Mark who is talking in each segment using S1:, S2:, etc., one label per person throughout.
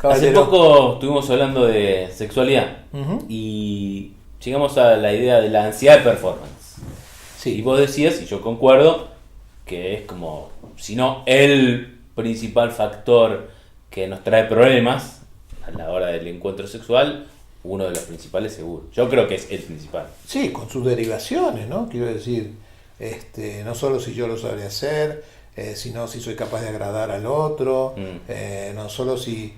S1: Hace
S2: caballero.
S1: poco estuvimos hablando de sexualidad y llegamos a la idea de la ansiedad de performance. Y
S2: Sí,
S1: vos decías, y yo concuerdo, que es como, si no el principal factor que nos trae problemas a la hora del encuentro sexual, uno de los principales seguro. Yo creo que es el principal.
S2: sí, con sus derivaciones, ¿no? Quiero decir, no solo si yo lo sabré hacer, sino si soy capaz de agradar al otro, no solo si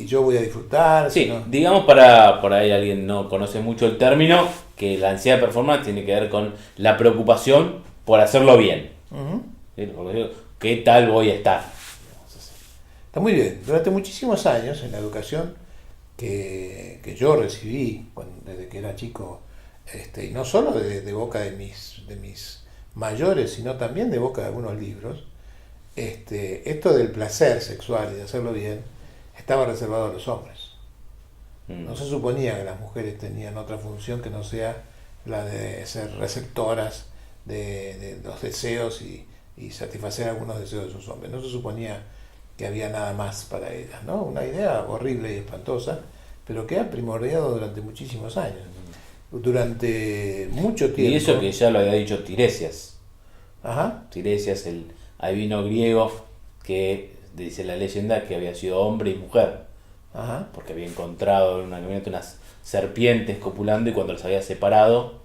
S2: yo voy a disfrutar,
S1: Sí,
S2: sino...
S1: digamos para por ahí alguien no conoce mucho el término, que la ansiedad de performance tiene que ver con la preocupación por hacerlo bien.
S2: Ujú.
S1: ¿Sí? Porque digo, ¿qué tal voy a estar?
S2: Está muy bien. Durante muchísimos años en la educación que yo recibí desde que era chico, y no solo de boca de mis mayores, sino también de boca de algunos libros, esto del placer sexual y de hacerlo bien estaba reservado a los hombres. No se suponía que las mujeres tenían otra función que no sea la de ser receptoras de los deseos y satisfacer algunos deseos de sus hombres. No se suponía que había nada más para ellas, ¿no? Una idea horrible y espantosa, pero que ha primordiado durante muchísimos años. Durante mucho tiempo.
S1: Y eso que ya lo había dicho Tiresias.
S2: Ajá.
S1: Tiresias, el adivino griego, que dice la leyenda que había sido hombre y mujer,
S2: Ajá.
S1: porque había encontrado en una camioneta unas serpientes copulando y cuando las había separado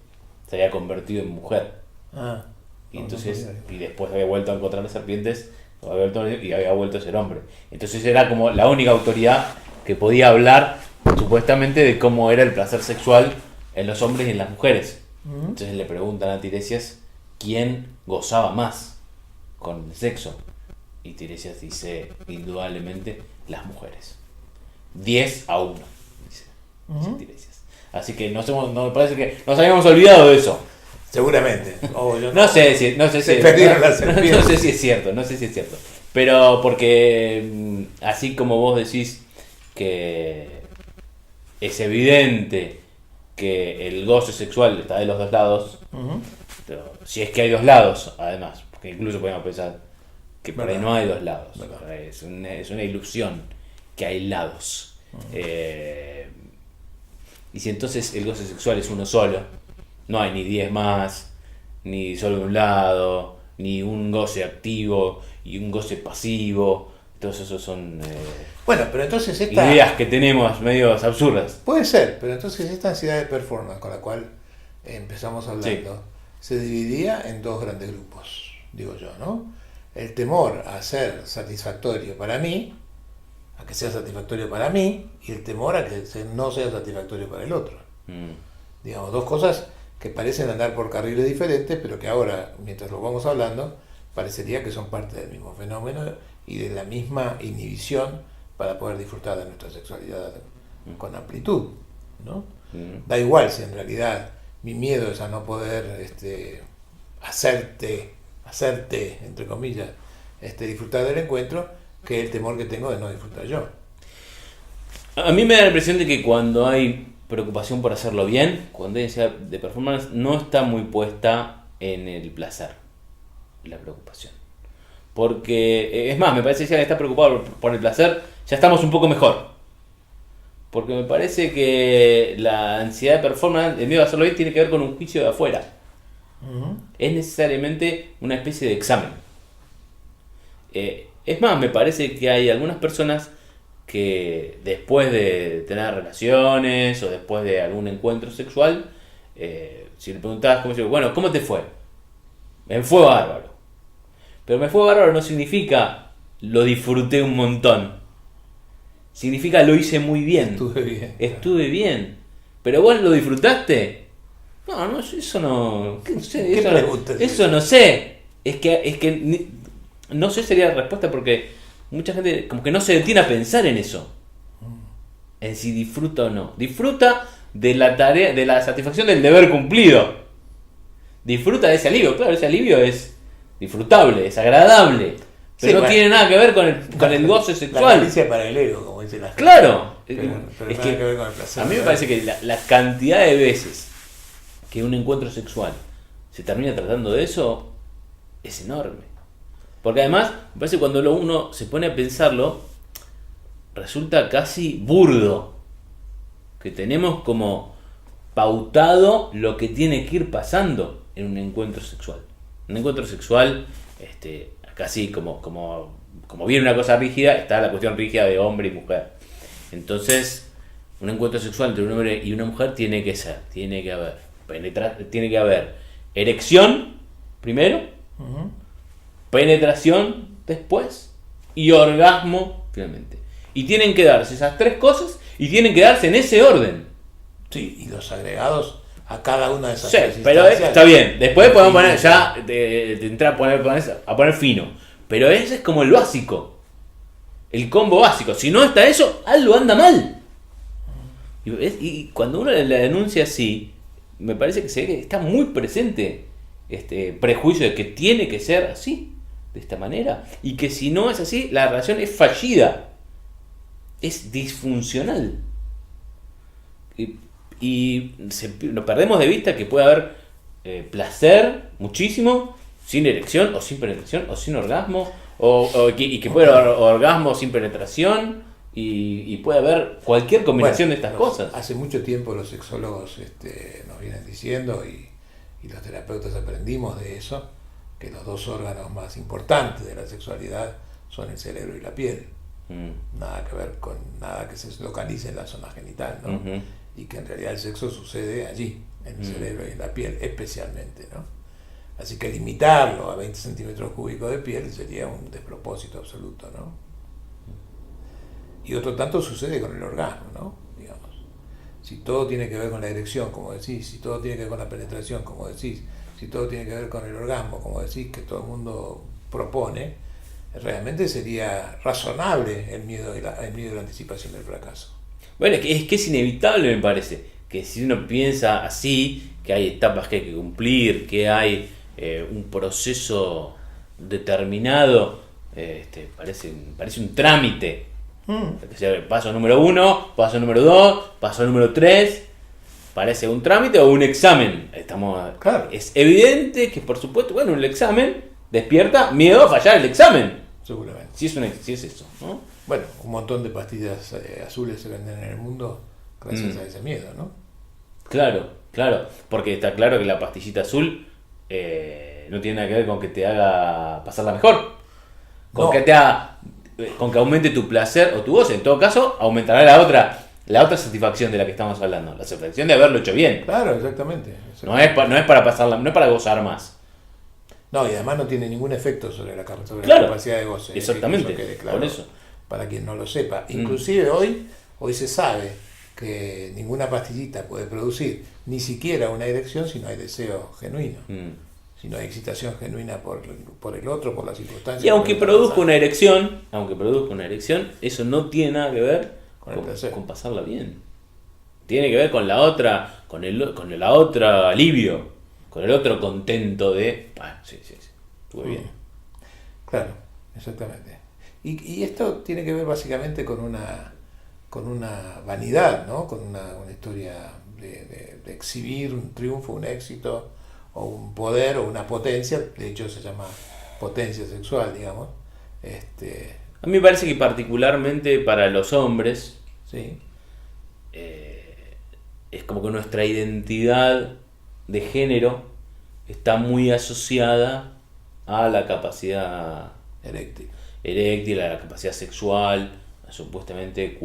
S1: se había convertido en mujer.
S2: Ah,
S1: Y
S2: no,
S1: entonces,
S2: no sabía.
S1: y después había vuelto a encontrar las serpientes y había vuelto a ser hombre. Entonces era como la única autoridad que podía hablar supuestamente de cómo era el placer sexual en los hombres y en las mujeres. Entonces le preguntan a Tiresias quién gozaba más con el sexo. Y Tiresias dice, indudablemente, las mujeres. 10-1, dice Tiresias. Así que me parece que nos habíamos olvidado de eso.
S2: Seguramente. Oh, yo
S1: No sé si
S2: Se perdieron las
S1: no
S2: serpientes.
S1: sé si es cierto, no sé si es cierto. Pero porque así como vos decís que es evidente que el goce sexual está de los dos lados, pero si es que hay dos lados, además, porque incluso podemos pensar que por ahí
S2: Verdad.
S1: no hay dos lados,
S2: Verdad.
S1: es una ilusión que hay lados. Y si entonces el goce sexual es uno solo, no hay ni 10 más, ni solo de un lado, ni un goce activo y un goce pasivo. Todos esos son
S2: Bueno, pero entonces esta...
S1: ideas que tenemos medio absurdas.
S2: Puede ser, pero entonces esta ansiedad de performance con la cual empezamos hablando se dividía en dos grandes grupos, digo yo, ¿no? El temor a ser satisfactorio para mí, a que sea satisfactorio para mí, y el temor a que no sea satisfactorio para el otro. Digamos, dos cosas que parecen andar por carriles diferentes, pero que ahora, mientras lo vamos hablando, parecería que son parte del mismo fenómeno y de la misma inhibición para poder disfrutar de nuestra sexualidad con amplitud, ¿no? Da igual si en realidad mi miedo es a no poder hacerte, entre comillas, disfrutar del encuentro, que el temor que tengo de no disfrutar yo.
S1: A mí me da la impresión de que cuando hay preocupación por hacerlo bien, cuando hay ansiedad de performance, no está muy puesta en el placer, la preocupación. Porque, es más, me parece que si alguien está preocupado por el placer, ya estamos un poco mejor. Porque me parece que la ansiedad de performance, el miedo a hacerlo bien, tiene que ver con un juicio de afuera. Es necesariamente una especie de examen. Es más, me parece que hay algunas personas que después de tener relaciones o después de algún encuentro sexual, si le preguntabas bueno, ¿cómo te fue? Me fue bárbaro. Pero me fue bárbaro no significa lo disfruté un montón. Significa lo hice muy bien. Estuve bien. ¿Pero vos lo disfrutaste? No, eso no...
S2: ¿Qué
S1: eso,
S2: pregunta es
S1: eso no sé. Es que no sé sería la respuesta porque mucha gente como que no se detiene a pensar en eso. En si disfruta o no. Disfruta de la tarea, de la satisfacción del deber cumplido. Disfruta de ese alivio. Claro, ese alivio es disfrutable, es agradable. Pero
S2: Sí,
S1: no
S2: bueno.
S1: tiene nada que ver con el goce
S2: La
S1: sexual.
S2: malicia para el ego, como dice la gente.
S1: Claro.
S2: Pero
S1: Es
S2: nada que ver con el placer,
S1: a mí me
S2: ¿verdad?
S1: parece que la cantidad de veces que un encuentro sexual se termina tratando de eso es enorme. Porque además, me parece que cuando uno se pone a pensarlo, resulta casi burdo, que tenemos como pautado lo que tiene que ir pasando en un encuentro sexual. Un encuentro sexual, casi como viene una cosa rígida, está la cuestión rígida de hombre y mujer. Entonces, un encuentro sexual entre un hombre y una mujer tiene que haber erección primero, penetración después y orgasmo finalmente. Y tienen que darse esas tres cosas y tienen que darse en ese orden.
S2: Sí, y los agregados a cada una de esas
S1: tres pero está bien. Después podemos poner ya entrar a poner fino. Pero ese es como el básico. El combo básico. Si no está eso, algo anda mal. Y cuando uno la denuncia así, me parece que se ve que está muy presente este prejuicio de que tiene que ser así, de esta manera. Y que si no es así, la relación es fallida. Es disfuncional. Y nos perdemos de vista que puede haber placer muchísimo sin erección o sin penetración o sin orgasmo y que puede haber orgasmo sin penetración y puede haber cualquier combinación de estas cosas.
S2: Hace mucho tiempo los sexólogos nos vienen diciendo y los terapeutas aprendimos de eso, que los dos órganos más importantes de la sexualidad son el cerebro y la piel. Nada que ver con nada que se localice en la zona genital, ¿no? Uh-huh. Y que en realidad el sexo sucede allí, en el cerebro y en la piel, especialmente, ¿no? Así que limitarlo a 20 centímetros cúbicos de piel sería un despropósito absoluto, ¿no? Y otro tanto sucede con el orgasmo, ¿no? Digamos, si todo tiene que ver con la erección, como decís, si todo tiene que ver con la penetración, como decís, si todo tiene que ver con el orgasmo, como decís, que todo el mundo propone, realmente sería razonable el miedo y la anticipación del fracaso.
S1: Bueno, es que es inevitable, me parece, que si uno piensa así, que hay etapas que hay que cumplir, que hay un proceso determinado, parece un trámite. Paso número 1, paso número 2, paso número 3, parece un trámite o un examen.
S2: Claro.
S1: Es evidente que, por supuesto, el examen despierta miedo a fallar el examen.
S2: Seguramente.
S1: Si es eso, ¿no?
S2: Bueno, un montón de pastillas azules se venden en el mundo gracias a ese miedo, ¿no?
S1: Claro, porque está claro que la pastillita azul no tiene nada que ver con que te haga pasarla mejor, con que aumente tu placer o tu goce. En todo caso, aumentará la otra satisfacción de la que estamos hablando, la satisfacción de haberlo hecho bien.
S2: Claro, exactamente.
S1: No es para pasarla, no es para gozar más.
S2: No, y además no tiene ningún efecto sobre la capacidad de goce.
S1: Exactamente,
S2: que quede claro,
S1: por eso.
S2: Para quien no lo sepa. Inclusive hoy se sabe que ninguna pastillita puede producir ni siquiera una erección si no hay deseo genuino. Si no hay excitación genuina por el otro, por las circunstancias.
S1: Y aunque produzca una erección, eso no tiene nada que ver con pasarla bien. Tiene que ver con la otra, con el otro alivio, con el otro contento de, sí, estuve bien.
S2: Claro, exactamente. Y esto tiene que ver básicamente con una vanidad, ¿no? Con una historia de exhibir un triunfo, un éxito, o un poder, o una potencia. De hecho se llama potencia sexual, digamos.
S1: A mí me parece que particularmente para los hombres,
S2: sí,
S1: es como que nuestra identidad de género está muy asociada a la capacidad eréctil, a la capacidad sexual, a supuestamente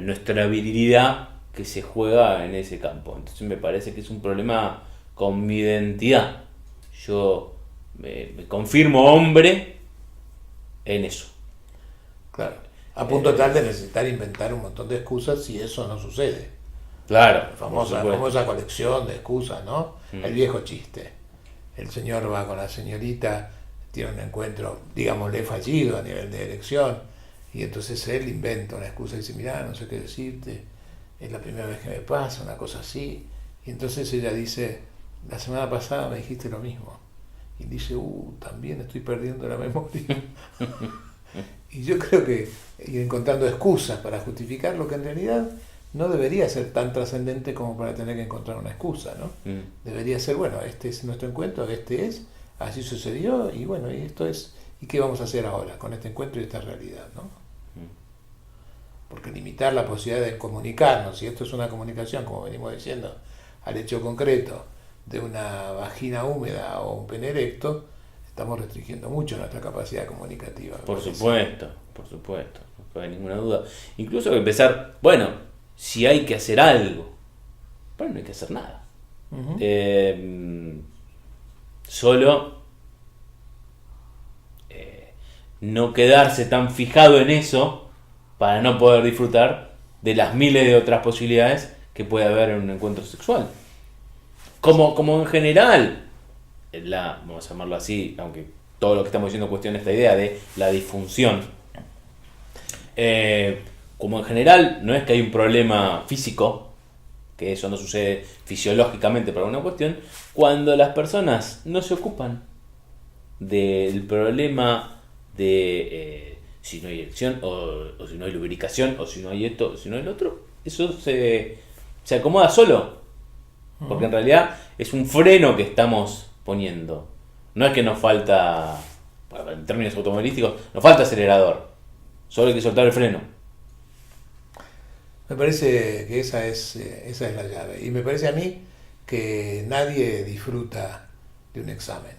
S1: nuestra virilidad que se juega en ese campo. Entonces me parece que es un problema con mi identidad. Yo me confirmo hombre en eso.
S2: Claro. A punto tal de necesitar inventar un montón de excusas si eso no sucede.
S1: Claro.
S2: La famosa colección de excusas, ¿no? El viejo chiste. El señor va con la señorita, tiene un encuentro, digámosle, fallido a nivel de erección, y entonces él inventa una excusa y dice, mirá, no sé qué decirte, es la primera vez que me pasa, una cosa así. Y entonces ella dice, la semana pasada me dijiste lo mismo. Y dice, también estoy perdiendo la memoria. Y yo creo que ir encontrando excusas para justificar lo que en realidad no debería ser tan trascendente como para tener que encontrar una excusa, ¿no? Debería ser, este es nuestro encuentro, así sucedió, y y esto es, ¿y qué vamos a hacer ahora con este encuentro y esta realidad, ¿no? Porque limitar la posibilidad de comunicarnos, si esto es una comunicación, como venimos diciendo, al hecho concreto de una vagina húmeda o un pene erecto, estamos restringiendo mucho nuestra capacidad comunicativa.
S1: Por supuesto, no cabe ninguna duda. Incluso empezar, bueno, si hay que hacer algo, bueno, no hay que hacer nada. Solo no quedarse tan fijado en eso para no poder disfrutar de las miles de otras posibilidades que puede haber en un encuentro sexual. Como en general, vamos a llamarlo así, aunque todo lo que estamos diciendo cuestiona esta idea de la disfunción. Como en general no es que hay un problema físico, que eso no sucede fisiológicamente por alguna cuestión, cuando las personas no se ocupan del problema de si no hay erección o si no hay lubricación o si no hay esto o si no hay lo otro, eso se acomoda solo, porque en realidad es un freno que estamos poniendo. No es que nos falta, en términos automovilísticos, nos falta acelerador, solo hay que soltar el freno.
S2: Me parece que esa es la llave. Y me parece a mí que nadie disfruta de un examen.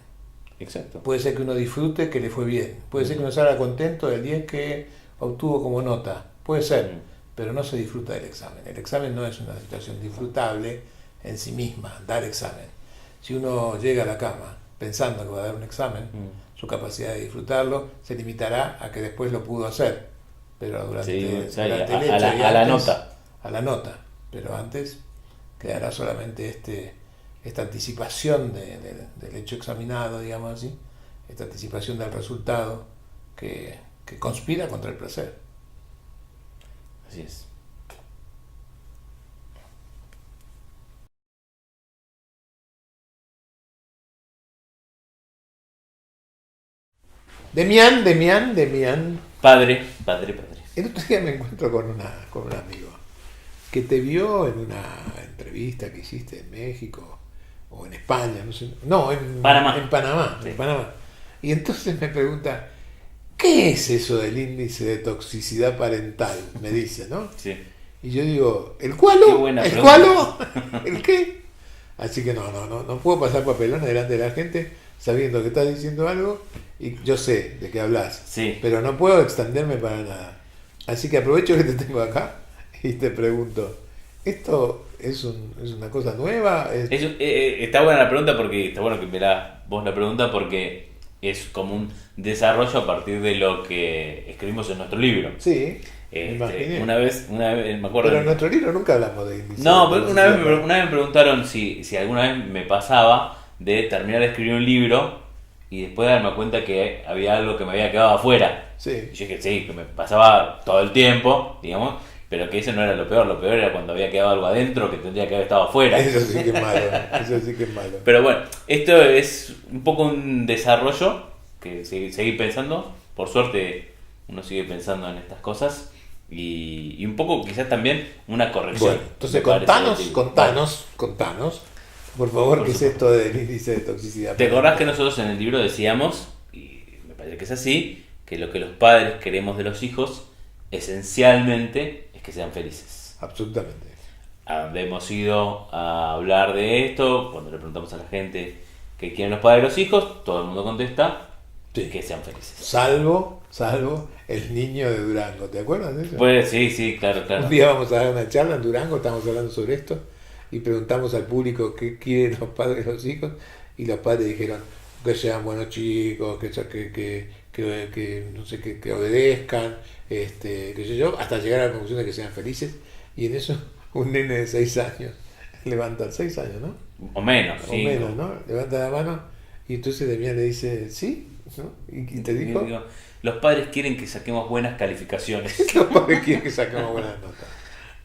S1: Exacto.
S2: Puede ser que uno disfrute que le fue bien. Puede ser que uno salga contento del 10 que obtuvo como nota. Puede ser, pero no se disfruta del examen. El examen no es una situación disfrutable en sí misma, dar examen. Si uno llega a la cama pensando que va a dar un examen, su capacidad de disfrutarlo se limitará a que después lo pudo hacer. Pero durante el hecho
S1: a la nota.
S2: A la nota. Pero antes quedará solamente esta anticipación del hecho examinado, digamos así, esta anticipación del resultado que conspira contra el placer.
S1: Así es.
S2: Demián.
S1: Padre.
S2: El otro día me encuentro con un amigo que te vio en una entrevista que hiciste en México o en España, no sé, no, en
S1: Panamá.
S2: En Panamá. Y entonces me pregunta, ¿qué es eso del índice de toxicidad parental? Me dice, ¿no?
S1: Sí.
S2: Y yo digo, ¿el cualo?
S1: Qué buena
S2: ¿El
S1: pregunta.
S2: cualo? ¿El qué? Así que no puedo pasar papelón delante de la gente sabiendo que estás diciendo algo y yo sé de qué hablas,
S1: Sí.
S2: pero no puedo extenderme para nada. Así que aprovecho que te tengo acá y te pregunto, ¿esto es una cosa nueva?
S1: Está buena la pregunta porque está bueno que me vos la pregunta porque es como un desarrollo a partir de lo que escribimos en nuestro libro.
S2: Sí, me imaginé.
S1: Una vez me acuerdo.
S2: Pero en nuestro libro nunca hablamos de índice.
S1: No, pero una vez me preguntaron si alguna vez me pasaba de terminar de escribir un libro y después darme cuenta que había algo que me había quedado afuera.
S2: Sí.
S1: Y yo dije, sí, que me pasaba todo el tiempo, digamos, pero que eso no era lo peor era cuando había quedado algo adentro que tendría que haber estado afuera.
S2: Eso sí que es malo,
S1: Pero bueno, esto es un poco un desarrollo que seguir pensando, por suerte uno sigue pensando en estas cosas y un poco quizás también una corrección.
S2: Bueno, entonces contanos, por favor, qué es esto del índice de toxicidad.
S1: ¿Te acordás que nosotros en el libro decíamos, y me parece que es así, que lo que los padres queremos de los hijos esencialmente es que sean felices?
S2: Absolutamente.
S1: Hemos ido a hablar de esto, cuando le preguntamos a la gente qué quieren los padres de los hijos, todo el mundo contesta que sean felices.
S2: Salvo el niño de Durango, ¿te acuerdas de eso?
S1: Pues sí, claro.
S2: Un día vamos a dar una charla en Durango, estamos hablando sobre esto, y preguntamos al público qué quieren los padres de los hijos, y los padres dijeron que sean buenos chicos, que no sé, que obedezcan, qué sé yo, hasta llegar a la conclusión de que sean felices, y en eso un nene de 6 años levanta, 6 años, ¿no?
S1: O menos,
S2: O menos, ¿no? Levanta la mano, y entonces Demián le dice, ¿sí? ¿No? ¿Y te dijo?
S1: Digo, los padres quieren que saquemos buenas calificaciones.
S2: Los padres quieren que saquemos buenas notas.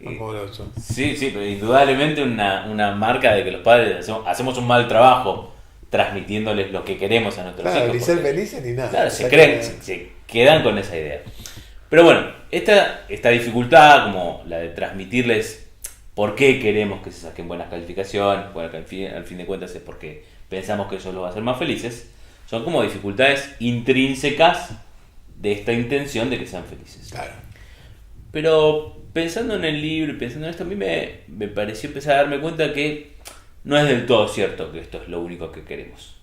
S2: Amoroso.
S1: Sí, pero indudablemente una marca de que los padres hacemos un mal trabajo transmitiéndoles lo que queremos a nuestros hijos.
S2: Ni ser felices ni nada.
S1: Claro, se quedan con esa idea. Pero bueno, esta dificultad, como la de transmitirles por qué queremos que se saquen buenas calificaciones, bueno, que al fin de cuentas es porque pensamos que eso los va a hacer más felices, son como dificultades intrínsecas de esta intención de que sean felices.
S2: Claro.
S1: Pero pensando en el libro y pensando en esto, a mí me pareció empezar a darme cuenta que no es del todo cierto que esto es lo único que queremos.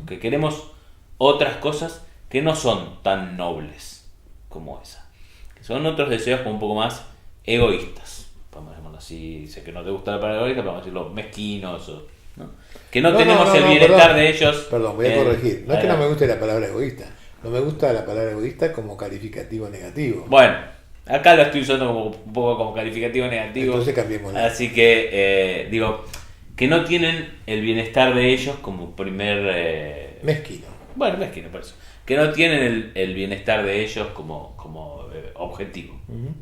S1: Que queremos otras cosas que no son tan nobles como esa. Que son otros deseos como un poco más egoístas. Podemos llamarlo así. Sé que no te gusta la palabra egoísta, podemos decirlo mezquinos. ¿No? Que no tenemos el bienestar
S2: perdón.
S1: de ellos.
S2: Perdón, voy a corregir. No es que no me guste la palabra egoísta. No me gusta la palabra egoísta como calificativo negativo.
S1: Bueno, acá lo estoy usando como un poco como calificativo negativo.
S2: Entonces cambiemos.
S1: Así que, digo, que no tienen el bienestar de ellos como primer...
S2: Mezquino.
S1: Bueno, mezquino, por eso. Que no tienen el bienestar de ellos como objetivo.
S2: Uh-huh.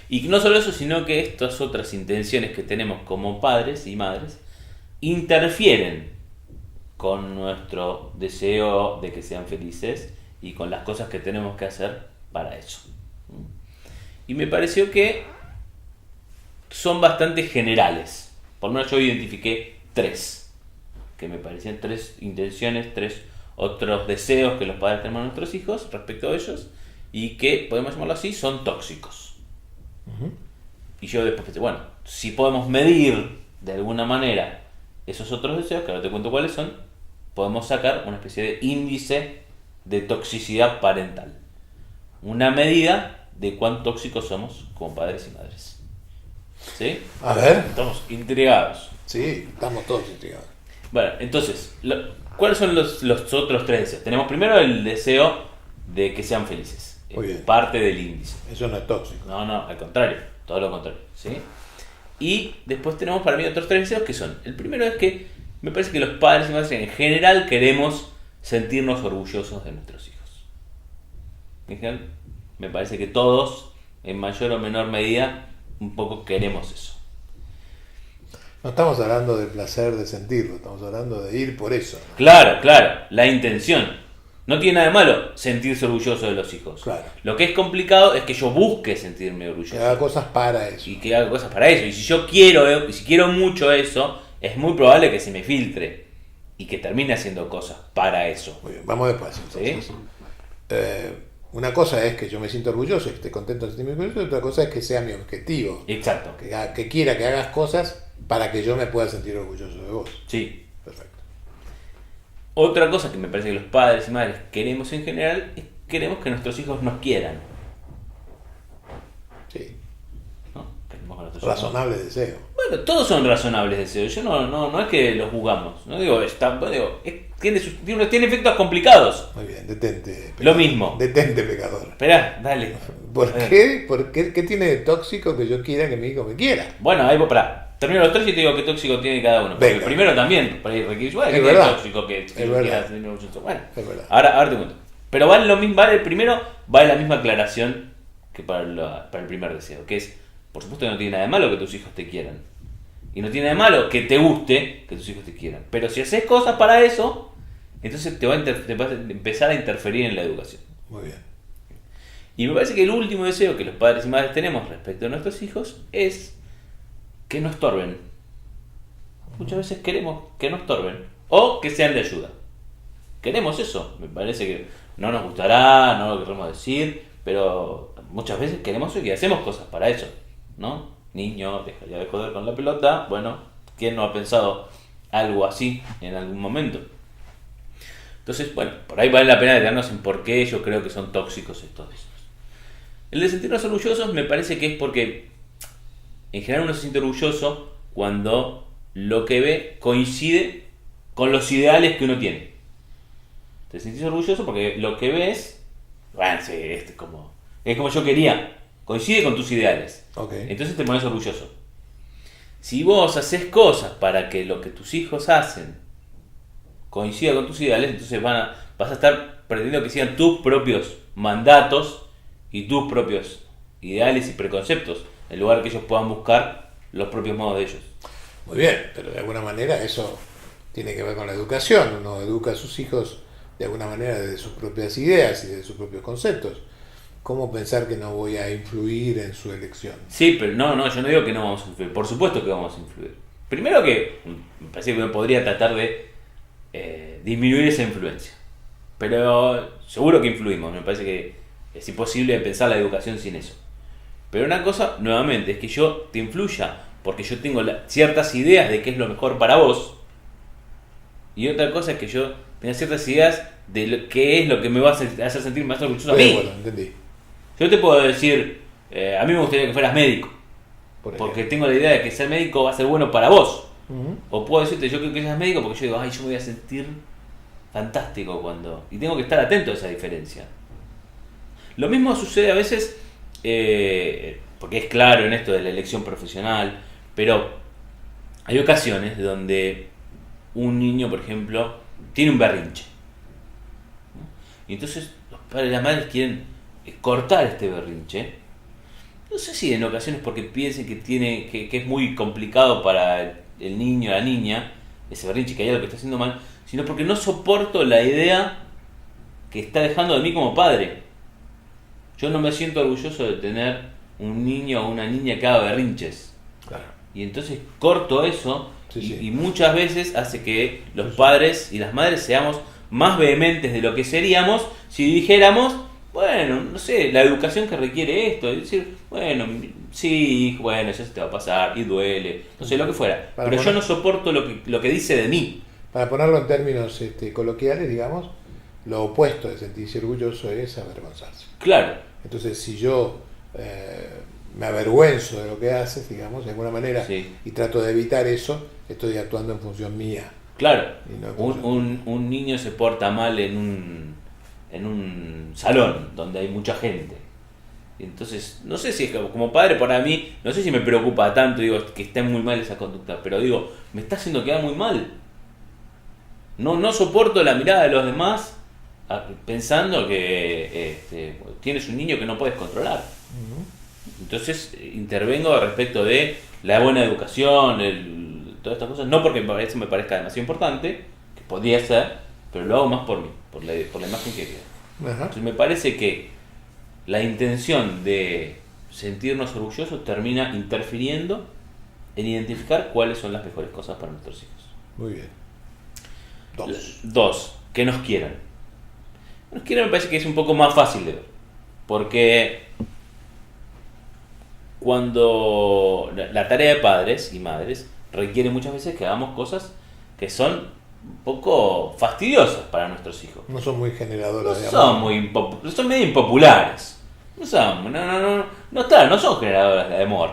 S1: Y no solo eso, sino que estas otras intenciones que tenemos como padres y madres interfieren con nuestro deseo de que sean felices y con las cosas que tenemos que hacer para eso. Y me pareció que son bastante generales. Por lo menos yo identifiqué 3, que me parecían 3 intenciones, 3 otros deseos que los padres tenemos a nuestros hijos respecto a ellos y que, podemos llamarlo así, son tóxicos.
S2: Uh-huh.
S1: Y yo después pensé, bueno, si podemos medir de alguna manera esos otros deseos, que ahora te cuento cuáles son, podemos sacar una especie de índice de toxicidad parental. Una medida de cuán tóxicos somos como padres y madres. ¿Sí?
S2: A ver.
S1: Estamos intrigados.
S2: Sí, estamos todos intrigados.
S1: Bueno, entonces, ¿cuáles son los otros 3 deseos? Tenemos primero el deseo de que sean felices.
S2: Muy bien.
S1: Parte del índice.
S2: Eso no es tóxico.
S1: No, al contrario, todo lo contrario, ¿sí? Y después tenemos para mí otros 3 deseos que son, el primero es que me parece que los padres y madres en general queremos sentirnos orgullosos de nuestros hijos. En general, me parece que todos, en mayor o menor medida, un poco queremos eso.
S2: No estamos hablando del placer de sentirlo, estamos hablando de ir por eso, ¿no?
S1: Claro, la intención. No tiene nada de malo sentirse orgulloso de los hijos.
S2: Claro.
S1: Lo que es complicado es que yo busque sentirme orgulloso.
S2: Que haga cosas para eso.
S1: Y que haga cosas para eso. Y si yo quiero, y si quiero mucho eso, es muy probable que se me filtre y que termine haciendo cosas para eso.
S2: Muy bien, vamos despacio entonces.
S1: ¿Sí?
S2: Una cosa es que yo me siento orgulloso y esté contento de sentirme orgulloso, y otra cosa es que sea mi objetivo.
S1: Exacto.
S2: Que quiera que hagas cosas para que yo me pueda sentir orgulloso de vos.
S1: Sí.
S2: Perfecto.
S1: Otra cosa que me parece que los padres y madres queremos en general es queremos que nuestros hijos nos quieran.
S2: Sí.
S1: ¿No? Queremos que nuestros hijos...
S2: Razonable deseo.
S1: Bueno, todos son razonables deseos. Yo no es que los juzgamos. No digo, tiene efectos complicados.
S2: Muy bien, detente. Pecador.
S1: Lo mismo.
S2: Detente, pecador.
S1: Esperá, dale.
S2: ¿Por qué? ¿Qué tiene de tóxico que yo quiera que mi hijo me quiera?
S1: Bueno, ahí pará. Termino los 3 y te digo qué tóxico tiene cada uno. Porque
S2: Venga.
S1: el primero también. Por ahí requiere, bueno,
S2: Es
S1: ¿qué
S2: verdad.
S1: tóxico que
S2: Es verdad.
S1: quieras tener orgulloso? Bueno,
S2: Es verdad.
S1: ahora te cuento. Pero vale lo mismo, vale el primero, vale la misma aclaración que para el primer deseo. Que es, por supuesto que no tiene nada de malo que tus hijos te quieran. Y no tiene nada de malo que te guste que tus hijos te quieran. Pero si haces cosas para eso, entonces te vas a empezar a interferir en la educación.
S2: Muy bien.
S1: Y me parece que el último deseo que los padres y madres tenemos respecto a nuestros hijos es que no estorben. Muchas veces queremos que no estorben o que sean de ayuda. Queremos eso. Me parece que no nos gustará, no lo queremos decir, pero muchas veces queremos eso y hacemos cosas para eso, ¿no? Niño, dejaría de joder con la pelota. Bueno, ¿quién no ha pensado algo así en algún momento? Entonces, bueno, por ahí vale la pena detenernos en por qué yo creo que son tóxicos estos deseos. El de sentirnos orgullosos me parece que es porque en general uno se siente orgulloso cuando lo que ve coincide con los ideales que uno tiene. Te sentís orgulloso porque lo que ves, bueno, sí, es como yo quería, coincide con tus ideales.
S2: Okay.
S1: Entonces te pones orgulloso. Si vos haces cosas para que lo que tus hijos hacen coincida con tus ideales, entonces vas a estar pretendiendo que sigan tus propios mandatos y tus propios ideales y preconceptos, en lugar que ellos puedan buscar los propios modos de ellos.
S2: Muy bien, pero de alguna manera eso tiene que ver con la educación. Uno educa a sus hijos de alguna manera desde sus propias ideas y de sus propios conceptos. ¿Cómo pensar que no voy a influir en su elección?
S1: Sí, pero no, yo no digo que no vamos a influir. Por supuesto que vamos a influir. Primero que me parece que uno podría tratar de disminuir esa influencia. Pero seguro que influimos, me parece que es imposible pensar la educación sin eso. Pero una cosa, nuevamente, es que yo te influya porque yo tengo ciertas ideas de qué es lo mejor para vos. Y otra cosa es que yo tenga ciertas ideas de qué es lo que me va a hacer sentir más orgulloso a mí.
S2: Bueno, entendí.
S1: Yo te puedo decir, a mí me gustaría que fueras médico.
S2: Por
S1: Porque
S2: ejemplo.
S1: tengo la idea de que ser médico va a ser bueno para vos.
S2: Ujú.
S1: O puedo decirte, yo quiero que seas médico porque yo digo, ay, yo me voy a sentir fantástico cuando... Y tengo que estar atento a esa diferencia. Lo mismo sucede a veces, porque es claro en esto de la elección profesional, pero hay ocasiones donde un niño, por ejemplo, tiene un berrinche. Y entonces los padres y las madres quieren cortar este berrinche. No sé si en ocasiones porque piensen que es muy complicado para el niño o la niña, ese berrinche, que hay algo que está haciendo mal, sino porque no soporto la idea que está dejando de mí como padre. Yo no me siento orgulloso de tener un niño o una niña que haga berrinches.
S2: Claro.
S1: Y entonces corto eso
S2: Sí,
S1: y,
S2: sí.
S1: y muchas veces hace que los padres y las madres seamos más vehementes de lo que seríamos si dijéramos, bueno, no sé, la educación que requiere esto, es decir, bueno, sí, hijo, bueno, eso se te va a pasar y duele, no sé, lo que fuera.
S2: Para
S1: Pero yo
S2: poner-
S1: no soporto lo que dice de mí.
S2: Para ponerlo en términos coloquiales, digamos, lo opuesto de sentirse orgulloso es avergonzarse.
S1: Claro,
S2: Entonces, si yo me avergüenzo de lo que haces, digamos, de alguna manera,
S1: sí,
S2: y trato de evitar eso, estoy actuando en función mía.
S1: claro.
S2: Y no en
S1: Un,
S2: función-
S1: un niño se porta mal en un salón donde hay mucha gente. Y entonces, no sé si es como padre para mí, no sé si me preocupa tanto, digo, que esté muy mal esa conducta, pero digo, me está haciendo quedar muy mal. No soporto la mirada de los demás pensando que tienes un niño que no puedes controlar.
S2: Ujú.
S1: Entonces intervengo respecto de la buena educación, todas estas cosas, no porque eso me parezca demasiado importante, que podría ser, pero lo hago más por mí, por la imagen que queda.
S2: Ajá.
S1: Entonces me parece que la intención de sentirnos orgullosos termina interfiriendo en identificar cuáles son las mejores cosas para nuestros hijos.
S2: Muy bien. Dos.
S1: Dos, que nos quieran. Que nos quieran me parece que es un poco más fácil de ver, porque cuando la tarea de padres y madres requiere muchas veces que hagamos cosas que son un poco fastidiosas para nuestros hijos.
S2: No son muy
S1: No
S2: generadoras de
S1: son
S2: amor.
S1: son medio impopulares. No son generadoras de amor.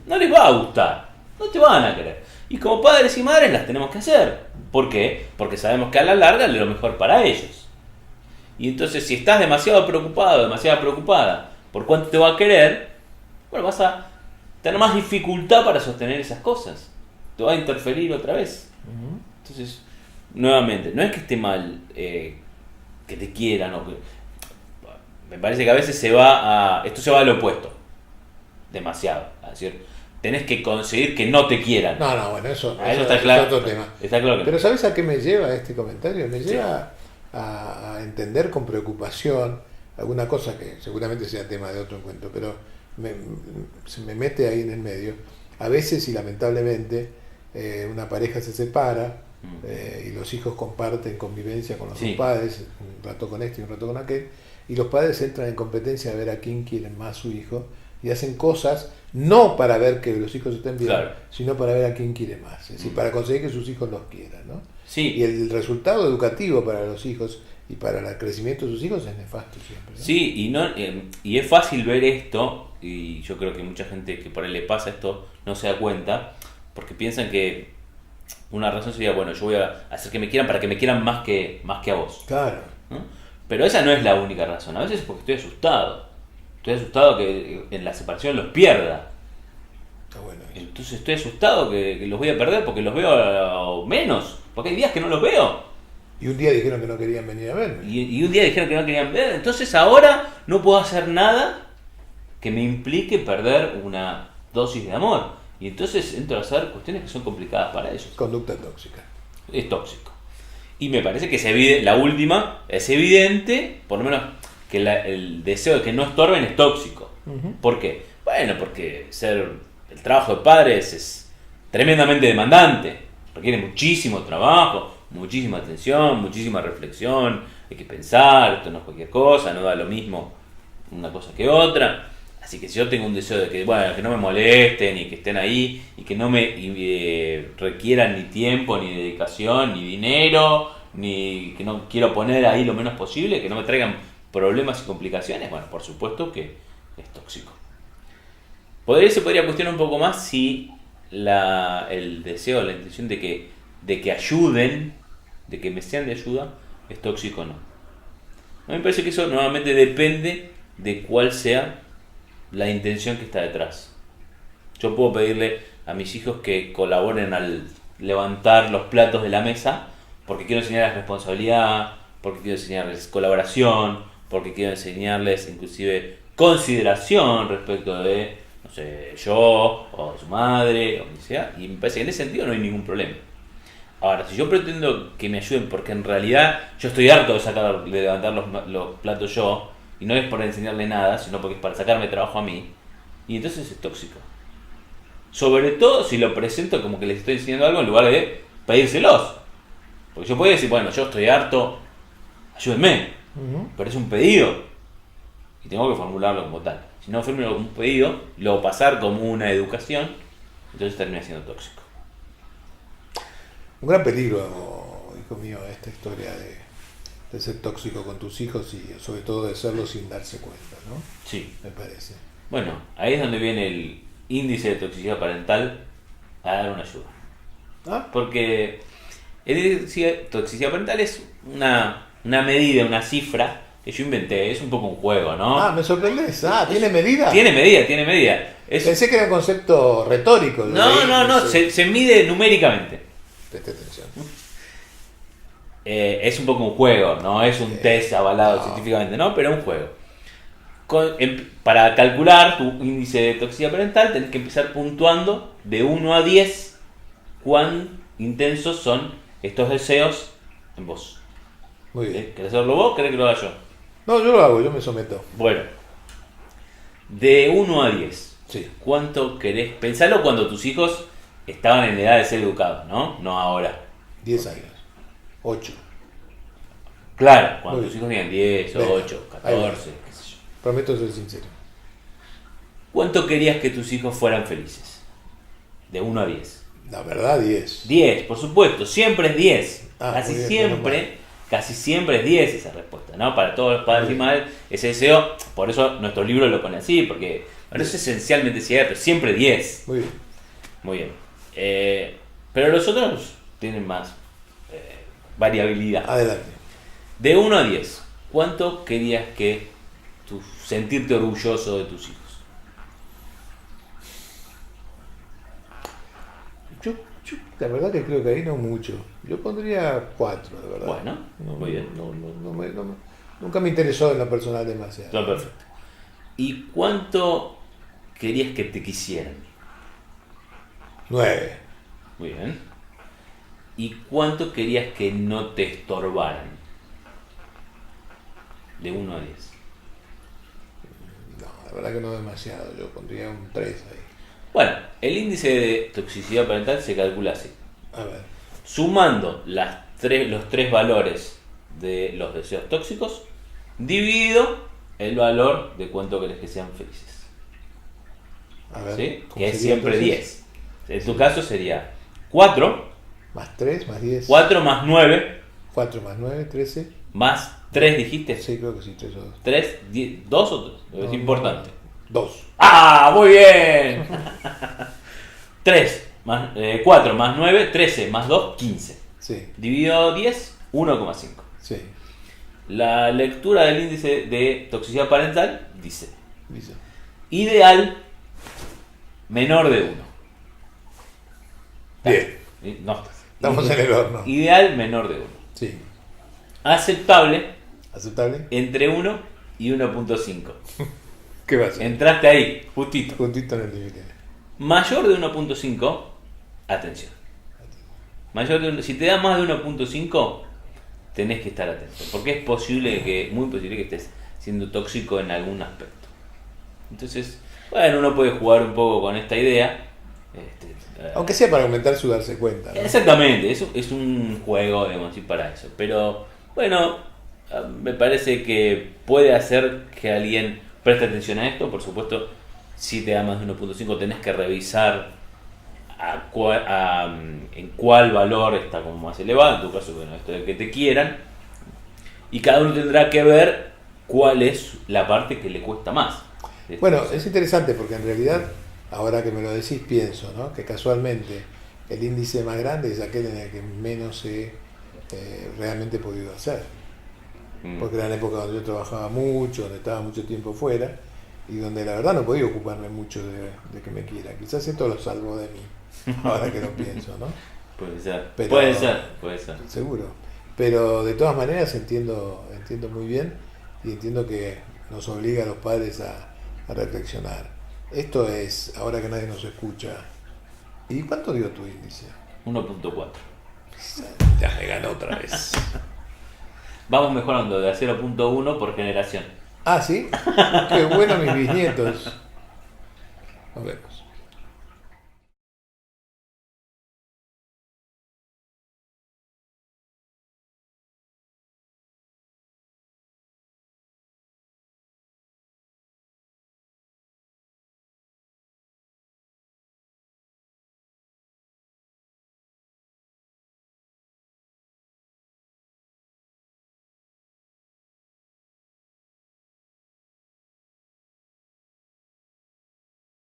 S1: No les va a gustar. No te van a querer. Y como padres y madres las tenemos que hacer. ¿Por qué? Porque sabemos que a la larga es lo mejor para ellos. Y entonces si estás demasiado preocupado, demasiado preocupada por cuánto te va a querer, bueno, vas a tener más dificultad para sostener esas cosas. Te va a interferir otra vez.
S2: Ujú.
S1: Entonces, nuevamente, no es que esté mal que te quieran o que... Me parece que a veces esto se va al opuesto. Demasiado. Es decir, tenés que conseguir que no te quieran.
S2: No, bueno, eso
S1: Está
S2: es
S1: claro.
S2: otro tema.
S1: Está claro que
S2: Pero
S1: no.
S2: ¿sabes a qué me lleva este comentario? Me lleva a entender con preocupación alguna cosa que seguramente sea tema de otro encuentro, pero se me mete ahí en el medio. A veces y lamentablemente una pareja se separa y los hijos comparten convivencia con los
S1: Sí.
S2: dos padres, un rato con este y un rato con aquel, y los padres entran en competencia de ver a quién quieren más su hijo y hacen cosas no para ver que los hijos estén bien,
S1: Claro.
S2: sino para ver a quién quiere más, es decir, para conseguir que sus hijos los quieran, ¿no?
S1: Sí.
S2: Y el resultado educativo para los hijos y para el crecimiento de sus hijos es nefasto siempre, ¿no?
S1: Sí, y es fácil ver esto, y yo creo que mucha gente que por ahí le pasa esto no se da cuenta, porque piensan que una razón sería, bueno, yo voy a hacer que me quieran para que me quieran más que a vos,
S2: Claro.
S1: ¿no? Pero esa no es la única razón, a veces es porque estoy asustado que en la separación los pierda.
S2: Está bueno eso.
S1: Entonces estoy asustado que los voy a perder porque los veo menos, porque hay días que no los veo.
S2: Y un día dijeron que no querían venir a verme.
S1: Y un día dijeron que no querían ver, entonces ahora no puedo hacer nada que me implique perder una dosis de amor. Y entonces entro a hacer cuestiones que son complicadas para ellos.
S2: Conducta tóxica.
S1: Es tóxico. Y me parece que la última es evidente, por lo menos que el deseo de que no estorben es tóxico.
S2: Ujú.
S1: ¿Por qué? Bueno, porque el trabajo de padres es tremendamente demandante. Requiere muchísimo trabajo, muchísima atención, muchísima reflexión, hay que pensar, esto no es cualquier cosa, no da lo mismo una cosa que otra. Así que si yo tengo un deseo de que, bueno, que no me molesten y que estén ahí y que no me requieran ni tiempo, ni dedicación, ni dinero, ni que no quiero poner ahí lo menos posible, que no me traigan problemas y complicaciones, bueno, por supuesto que es tóxico. Se podría cuestionar un poco más si el deseo, la intención de que ayuden, de que me sean de ayuda, es tóxico o no. A mí me parece que eso nuevamente depende de cuál sea la intención que está detrás. Yo puedo pedirle a mis hijos que colaboren al levantar los platos de la mesa porque quiero enseñarles responsabilidad, porque quiero enseñarles colaboración, porque quiero enseñarles inclusive consideración respecto de, no sé, yo o su madre o quien sea, y me parece que en ese sentido no hay ningún problema. Ahora, si yo pretendo que me ayuden porque en realidad yo estoy harto de levantar los platos yo, y no es por enseñarle nada, sino porque es para sacarme trabajo a mí, y entonces es tóxico. Sobre todo si lo presento como que les estoy enseñando algo en lugar de pedírselos. Porque yo puedo decir, bueno, yo estoy harto, ayúdenme, pero es un pedido y tengo que formularlo como tal. Si no formulo como un pedido, luego pasar como una educación, entonces termina siendo tóxico.
S2: Un gran peligro, hijo mío, esta historia de ser tóxico con tus hijos y sobre todo de serlo sin darse cuenta, ¿no?
S1: Sí.
S2: Me parece.
S1: Bueno, ahí es donde viene el índice de toxicidad parental a dar una ayuda.
S2: ¿Ah?
S1: Porque el índice de toxicidad parental es una medida, una cifra que yo inventé, es un poco un juego, ¿no?
S2: Ah, me sorprendes. Ah, ¿tiene medida?
S1: Tiene medida.
S2: Pensé que era un concepto retórico.
S1: No, se mide numéricamente.
S2: Preste atención.
S1: Es un poco un juego, no es un test avalado científicamente, ¿no? Pero es un juego. Para calcular tu índice de toxicidad parental tenés que empezar puntuando de 1 a 10 cuán intensos son estos deseos en vos.
S2: Muy bien.
S1: ¿Querés hacerlo vos? ¿Querés que lo haga yo?
S2: No, yo lo hago, yo me someto.
S1: Bueno, de 1 a 10,
S2: Sí.
S1: ¿cuánto querés? Pensalo cuando tus hijos estaban en edad de ser educados, ¿no? No ahora.
S2: 10 años. 8.
S1: Claro, cuando
S2: Muy
S1: tus
S2: bien.
S1: hijos tenían 10,
S2: Venga,
S1: 8,
S2: ahí va.
S1: 14, qué sé yo.
S2: Prometo ser sincero.
S1: ¿Cuánto querías que tus hijos fueran felices? De 1 a 10.
S2: La verdad, 10.
S1: 10, por supuesto, siempre es 10.
S2: Ah, muy bien,
S1: Casi siempre es 10 esa respuesta, ¿no? Para todos los padres y madres, ese deseo, por eso nuestro libro lo pone así, porque bueno, eso es esencialmente cierto, siempre 10.
S2: Muy bien.
S1: Muy bien. Pero los otros tienen más variabilidad.
S2: Adelante.
S1: De 1 a 10, ¿cuánto querías que sentirte orgulloso de tus hijos?
S2: Yo, la verdad que creo que ahí no mucho. Yo pondría 4, de verdad.
S1: Bueno, muy bien.
S2: Nunca me interesó en lo personal demasiado.
S1: Todo perfecto. ¿Y cuánto querías que te quisieran?
S2: 9.
S1: Muy bien. ¿Y cuánto querías que no te estorbaran? De 1 a 10.
S2: No, la verdad que no demasiado. Yo pondría un 3 ahí.
S1: Bueno, el índice de toxicidad parental se calcula así.
S2: A ver.
S1: Sumando los 3 valores de los deseos tóxicos, dividido el valor de cuánto querés que sean felices.
S2: A ver.
S1: ¿Sí?
S2: ¿Cómo
S1: Que es
S2: sería
S1: siempre
S2: entonces?
S1: 10. En tu caso sería 4,
S2: Más 3, más 10.
S1: 4 más 9,
S2: 4 más 9, 13.
S1: más 3 dijiste.
S2: Sí, creo que sí, 3 o 2.
S1: 3, 2 o 3. Es importante.
S2: 2.
S1: ¡Ah! ¡Muy bien! 4 más 9, 13 más 2, 15.
S2: Sí,
S1: Dividido 10, 1,5.
S2: sí.
S1: La lectura del índice de toxicidad parental dice:
S2: Dice.
S1: ideal menor de 1.
S2: Bien.
S1: No.
S2: Estamos en el horno.
S1: Ideal menor de 1.
S2: Sí.
S1: Aceptable
S2: ¿Aceptable?
S1: entre 1 y 1.5.
S2: ¿Qué va a ser?
S1: Entraste ahí, justito.
S2: Puntito en el límite.
S1: Mayor de 1.5, atención. Si te da más de 1.5, tenés que estar atento. Porque es muy posible que estés siendo tóxico en algún aspecto. Entonces, bueno, uno puede jugar un poco con esta idea.
S2: Aunque sea para aumentar su darse cuenta, ¿no?
S1: Exactamente, es un juego, digamos, así para eso. Pero, bueno, Me parece que puede hacer que alguien preste atención a esto. Por supuesto, si te da más de 1.5 tenés que revisar en cuál valor está como más elevado. En tu caso, bueno, esto de que te quieran. Y cada uno tendrá que ver cuál es la parte que le cuesta más.
S2: Bueno, es interesante porque en realidad, ahora que me lo decís, pienso, ¿no?, que casualmente el índice más grande es aquel en el que menos he realmente podido hacer. Porque era la época donde yo trabajaba mucho, donde estaba mucho tiempo fuera y donde la verdad no podía ocuparme mucho de que me quieran. Quizás esto lo salvo de mí, ahora que lo pienso, ¿no?
S1: Puede ser,
S2: Pero,
S1: puede ser.
S2: Seguro. Pero de todas maneras entiendo muy bien y entiendo que nos obliga a los padres a reflexionar. Esto es, ahora que nadie nos escucha, ¿y cuánto dio tu índice?
S1: 1.4.
S2: Ya me ganó otra vez.
S1: Vamos mejorando de a 0.1 por generación.
S2: Ah, ¿sí? Qué bueno mis bisnietos. Nos vemos.